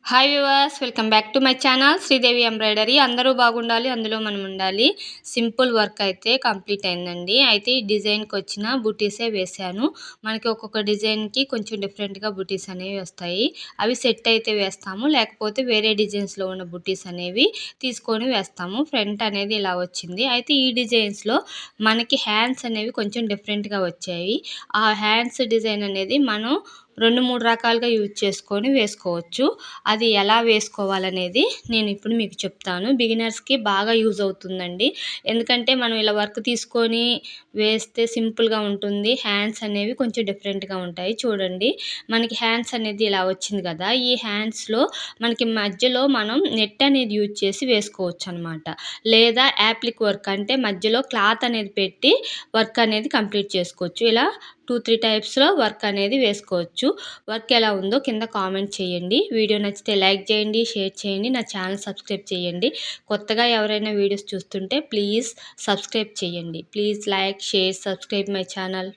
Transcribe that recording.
Hi viewers, welcome back to my channel Sridevi embroidery. అందరూ బాగుండాలి, అందులో మనం ఉండాలి. సింపుల్ వర్క్ అయితే కంప్లీట్ అయిందండి. అయితే ఈ డిజైన్కి వచ్చిన బుటీసే వేశాను. మనకి ఒక్కొక్క డిజైన్కి కొంచెం డిఫరెంట్గా బుటీస్ అనేవి వస్తాయి. అవి సెట్ అయితే వేస్తాము, లేకపోతే వేరే డిజైన్స్లో ఉన్న బుటీస్ అనేవి తీసుకొని వేస్తాము. ఫ్రంట్ అనేది ఇలా వచ్చింది. అయితే ఈ డిజైన్స్లో మనకి హ్యాండ్స్ అనేవి కొంచెం డిఫరెంట్గా వచ్చాయి. ఆ హ్యాండ్స్ డిజైన్ అనేది మనం 2-3 రకాలుగా యూజ్ చేసుకొని వేసుకోవచ్చు. అది ఎలా వేసుకోవాలనేది నేను ఇప్పుడు మీకు చెప్తాను. బిగినర్స్కి బాగా యూజ్ అవుతుందండి. ఎందుకంటే మనం ఇలా వర్క్ తీసుకొని వేస్తే సింపుల్గా ఉంటుంది. హ్యాండ్స్ అనేవి కొంచెం డిఫరెంట్గా ఉంటాయి. చూడండి, మనకి హ్యాండ్స్ అనేది ఇలా వచ్చింది కదా. ఈ హ్యాండ్స్లో మనకి మధ్యలో మనం నెట్ అనేది యూజ్ చేసి వేసుకోవచ్చు అనమాట. లేదా యాప్లిక్ వర్క్ అంటే మధ్యలో క్లాత్ అనేది పెట్టి వర్క్ అనేది కంప్లీట్ చేసుకోవచ్చు. ఇలా 2-3 టైప్స్లో వర్క్ అనేది వేసుకోవచ్చు. వర్క్ ఎలా ఉందో కింద కామెంట్ చేయండి. వీడియో నచ్చితే లైక్ చేయండి, షేర్ చేయండి, నా ఛానల్ సబ్స్క్రైబ్ చేయండి. కొత్తగా ఎవరైనా వీడియోస్ చూస్తుంటే ప్లీజ్ సబ్స్క్రైబ్ చేయండి. Please like, share, subscribe my channel.